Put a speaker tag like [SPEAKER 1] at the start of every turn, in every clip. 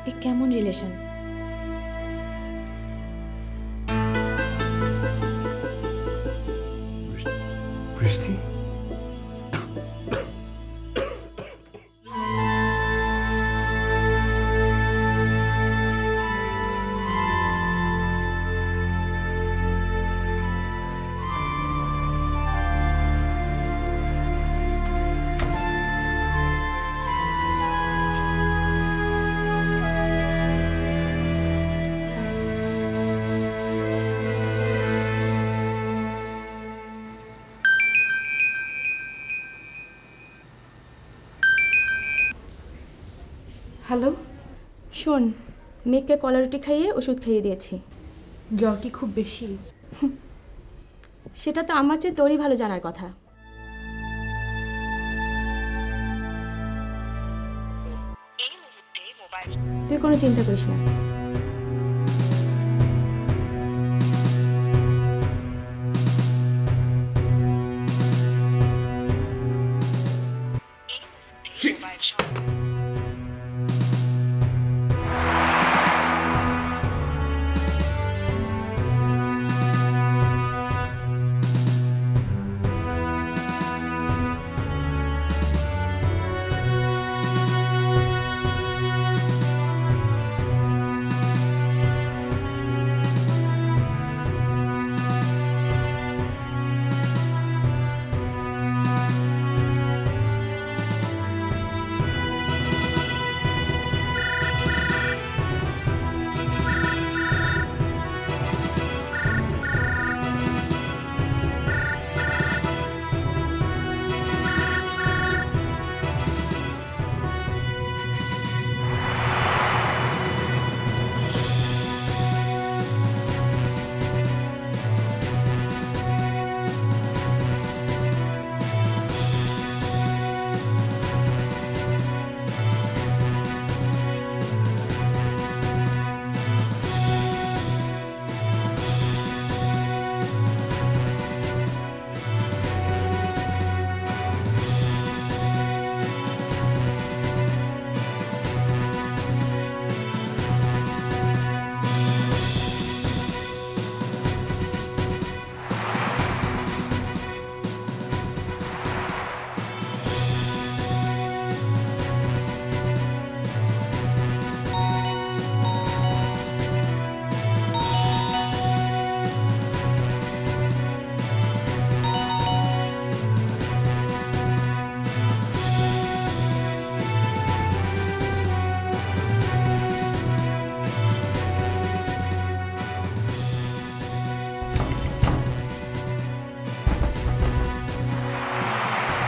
[SPEAKER 1] এ কেমন রিলেশন?
[SPEAKER 2] বৃষ্টি
[SPEAKER 1] হ্যালো, শোন, মেয়েকে কলা রুটি খাইয়ে ওষুধ খাইয়ে দিয়েছি।
[SPEAKER 3] জ্বর কি খুব বেশি?
[SPEAKER 1] সেটা তো আমার চেয়ে তোরই ভালো জানার কথা। তুই কোনো চিন্তা করিস না।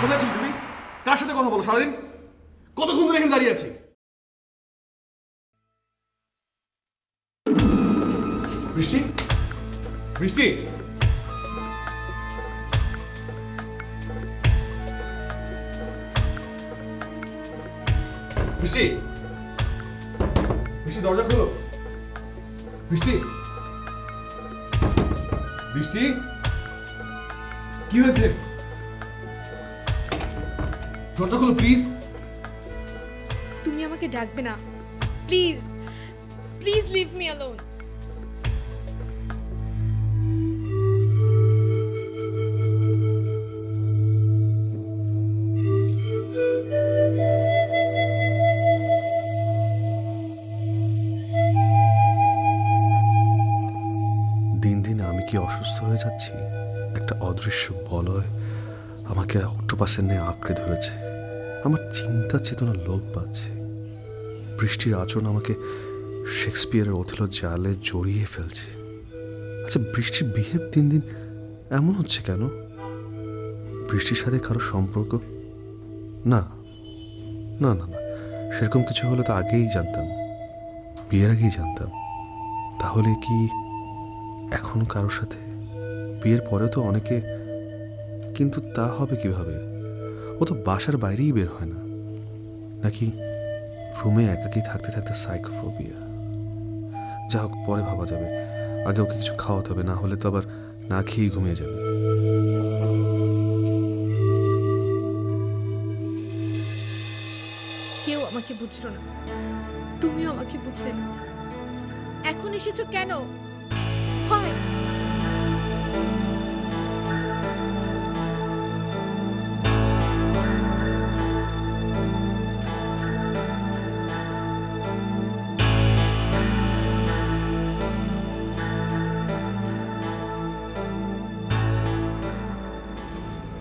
[SPEAKER 2] কোথায় ছিল তুমি? কার সাথে কথা বলো সারাদিন? কতক্ষণ ধরে এখানে দাঁড়িয়ে আছি? বৃষ্টি, বৃষ্টি, বৃষ্টি, বৃষ্টি, দরজা খোলো। বৃষ্টি, বৃষ্টি, কি হয়েছে? দরজা খোলো প্লিজ।
[SPEAKER 3] তুমি আমাকে ডাকবে না please, please leave me alone.
[SPEAKER 4] দিন দিন আমি কি অসুস্থ হয়ে যাচ্ছি? একটা অদৃশ্য বলয় আমাকে অক্টোপাসের ন্যায় আঁকড়ে ধরেছে। আমার চিন্তা চেতনা লোপ পাচ্ছে। বৃষ্টির আচরণ আমাকে শেক্সপিয়ারের ওথেলো জালে জড়িয়ে ফেলছে। আচ্ছা, বৃষ্টির বিহেভ দিন দিন এমন হচ্ছে কেন? বৃষ্টির সাথে কারো সম্পর্ক? না না না না, সেরকম কিছু হলে তো আগেই জানতাম, বিয়ের আগেই জানতাম। তাহলে কি এখন কারোর সাথে? বিয়ের পরেও তো অনেকে, কিন্তু তা হবে কিভাবে? ও তো বাসার বাইরেই বের হয় না। নাকি রুমে একাকি থাকতে থাকতে সাইকোফোবিয়া? যা হোক, পরে ভাবা যাবে। আগে ওকে কিছু খাওয়াতে হবে, না হলে তো আবার না খেয়েই ঘুমিয়ে যাবে।
[SPEAKER 3] কেউ আমাকে বুঝলো না। তুমিও আমাকে বুঝলে না। এখন এসেছো কেন? হয়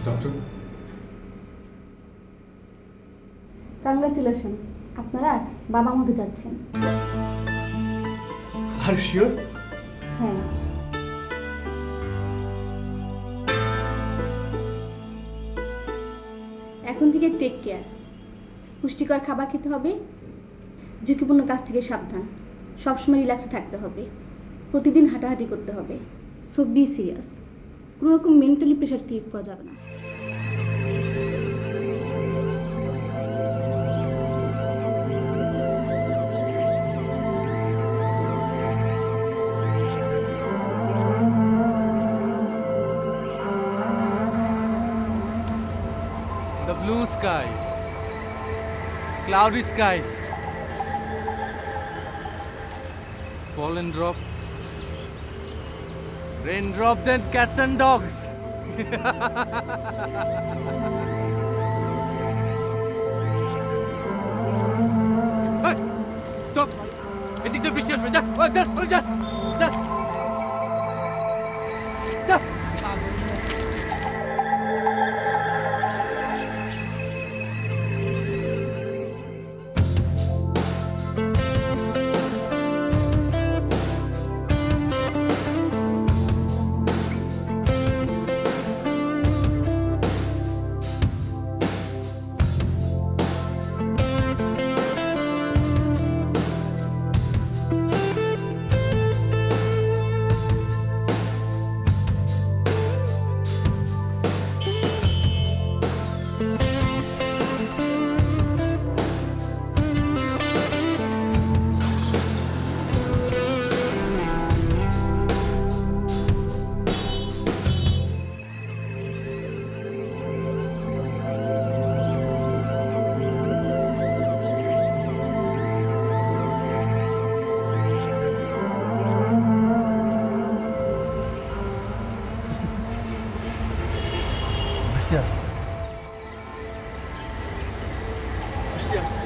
[SPEAKER 4] ডক্টর,
[SPEAKER 5] কংগ্রাচুলেশন, আপনারা বাবা মতো যাচ্ছেন।
[SPEAKER 2] আর শিওর?
[SPEAKER 5] হ্যাঁ। এখন থেকে টেক কেয়ার, পুষ্টিকর খাবার খেতে হবে, ঝুঁকিপূর্ণ কাজ থেকে সাবধান, সবসময় রিল্যাক্সে থাকতে হবে, প্রতিদিন হাঁটাহাঁটি করতে হবে। সো বি সিরিয়াস, কোনো রকম মেন্টালি প্রেশার ক্রিয়েট করা যাবে না।
[SPEAKER 6] The blue sky, cloudy sky, fallen drop, raindrop, then cats and dogs. Hey, stop! এদিক দিয়ে বৃষ্টি আসবে, যা, যা, যা, যা, যা। বৃষ্টি আসছে, বৃষ্টি আসছে।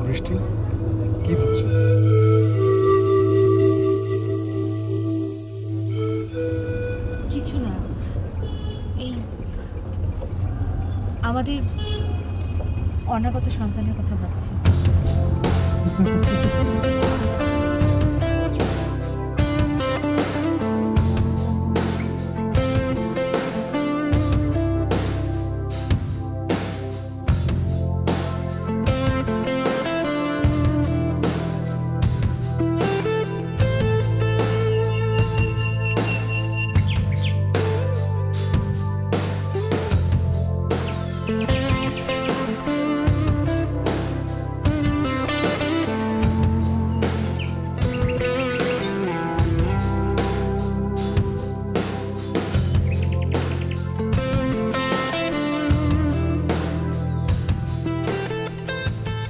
[SPEAKER 4] বৃষ্টি, কি ভাবছো?
[SPEAKER 7] কিছু না, এই আমাদের অনাগত সন্তানের কথা ভাবছি।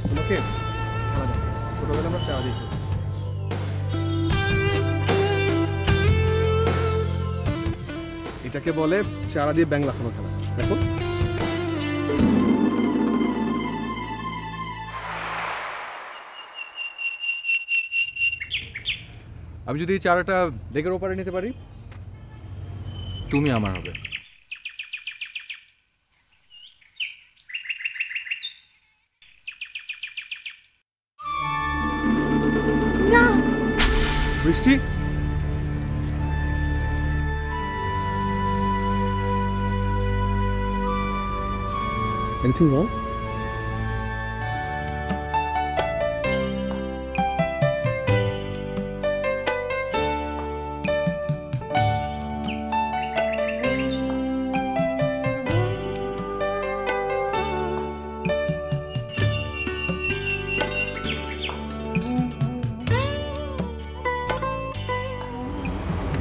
[SPEAKER 2] তোমাকে ছোটবেলা আমরা চা দিই। এটাকে বলে চারা দিয়ে ব্যাং লাফানো খেলা। দেখো,
[SPEAKER 6] আমি যদি এই চারাটা লেকের ওপারে নিতে পারি, তুমি আমার হবে।
[SPEAKER 2] বৃষ্টি,
[SPEAKER 4] এনিথিং রং?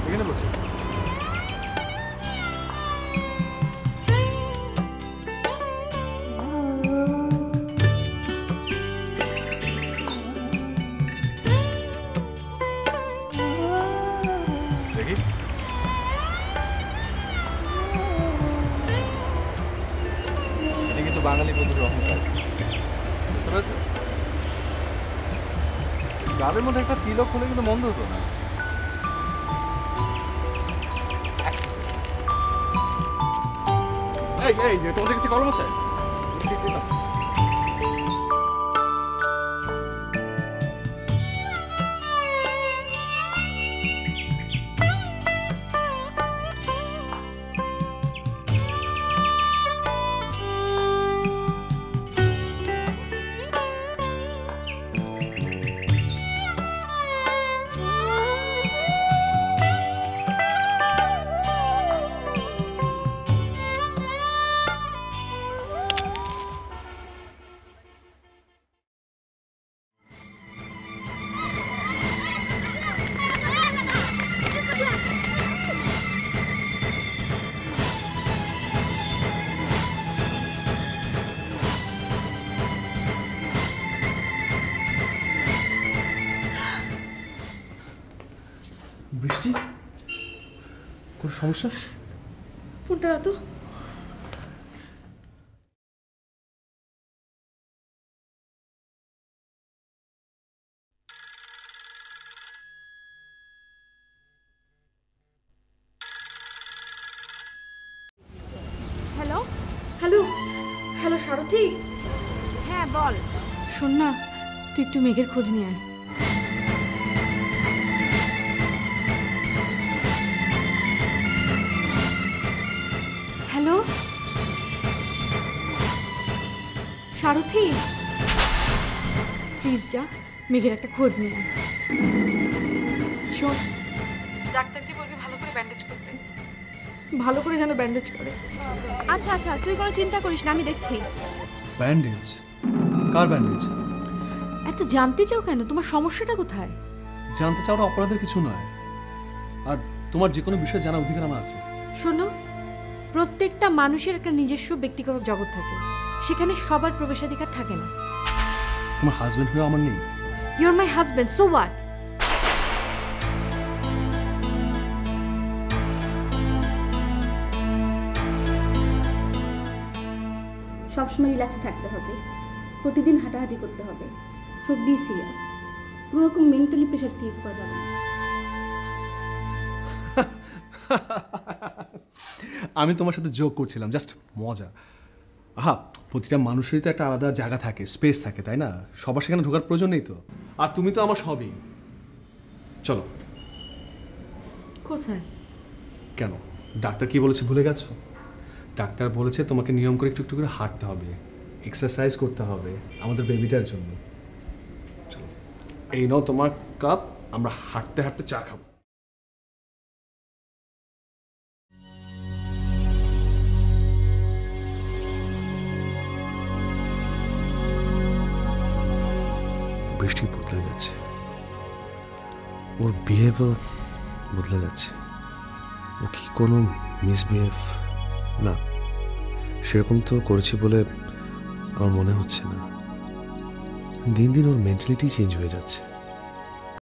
[SPEAKER 6] এখানে বসে দেখি এটা কিন্তু বাঙালি বন্ধুর অহংকার, বুঝতে পেরেছো? গাবের মধ্যে একটা তিলক হলে কিন্তু মন্দ হতো না। এই এই তোমাদের কাছে কলম আছে?
[SPEAKER 4] বৃষ্টি, কোনো সমস্যা?
[SPEAKER 1] ফোনটা দাও তো।
[SPEAKER 3] হ্যালো
[SPEAKER 1] হ্যালো হ্যালো সারথি।
[SPEAKER 3] হ্যাঁ বল।
[SPEAKER 1] শোন না, তুই একটু মেঘের খোঁজ নিয়ে আয়। হ্যালো সারথি, প্লিজ যা মেঘের একটা খোঁজ নিয়ে আয়। শোন, ডাক্তারকে বলবি ভালো করে ব্যান্ডেজ করতে, ভালো করে যেন ব্যান্ডেজ করে।
[SPEAKER 3] আচ্ছা আচ্ছা, তুই কোনো চিন্তা করিস না, আমি দেখছি।
[SPEAKER 4] ব্যান্ডেজ? কার ব্যান্ডেজ?
[SPEAKER 1] এত জানতে চাও কেন? তোমার সমস্যাটা কোথায়?
[SPEAKER 4] জানতে চাওয়াটা অপরাধের কিছু নয়, আর তোমার যে কোনো বিষয়ে জানার অধিকার আমার আছে।
[SPEAKER 1] শোনো, প্রত্যেকটা মানুষের একটা নিজস্ব ব্যক্তিগত জগৎ থাকে, সেখানে সবার প্রবেশাধিকার থাকে না।
[SPEAKER 4] তোমার হাজবেন্ড হয়ে আমার নেই?
[SPEAKER 1] You are my husband, so what?
[SPEAKER 5] সবসময় রিল্যাক্সে থাকতে হবে, প্রতিদিন হাঁটাহাঁটি করতে হবে। So be serious. কোনো রকম মেন্টালি প্রেশার ক্রিয়েট করা যাবে না।
[SPEAKER 4] আমি তোমার সাথে যোগ করছিলাম, জাস্ট মজা। আহা, প্রতিটা মানুষেরই তো একটা আলাদা জায়গা থাকে, স্পেস থাকে, তাই না? সবার সেখানে ঢোকার প্রয়োজন নেই তো। আর তুমি তো আমার সবই। চলো।
[SPEAKER 1] কোথায়?
[SPEAKER 4] কেন, ডাক্তার কি বলেছে ভুলে গেছো? ডাক্তার বলেছে তোমাকে নিয়ম করে একটু একটু করে হাঁটতে হবে, এক্সারসাইজ করতে হবে আমাদের বেবিটার জন্য। চলো, এই নাও তোমার কাপ, আমরা হাঁটতে হাঁটতে চা খাবো। বৃষ্টি বদলে যাচ্ছে, ওর বিহেভিয়ার বদলে যাচ্ছে। ও কি কোনো মিসবিহেভ? না, সেরকম তো করেছি বলে আমার মনে হচ্ছে না। দিন দিন ওর মেন্টালিটি চেঞ্জ হয়ে যাচ্ছে।